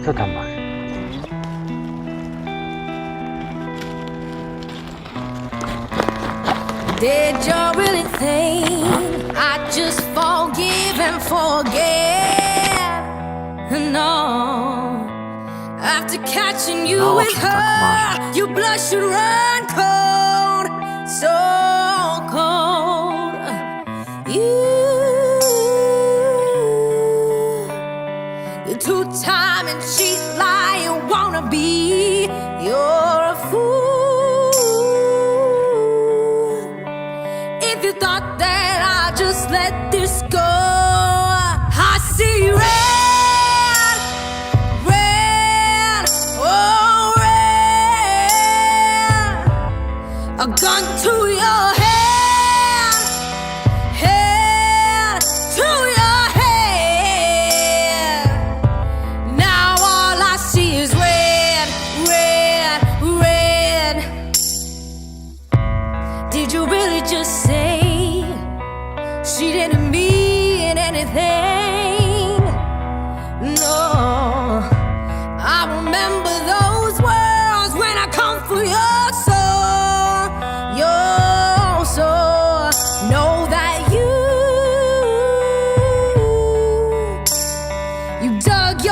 Co tam masz? Did you really think I'd just forgive and forget? No. After catching you No, with że tak her, masz. you blush and run cold, so cold. You're two-time and cheat, lie, you wanna be. You're a fool. If you thought that I'd just let this go, I see red, red, oh red. A gun to your head, head to your head. Now all I see is red, red, red. Did you really just say she didn't mean anything? No, I remember those words when I come for your soul, your soul. Know that you dug your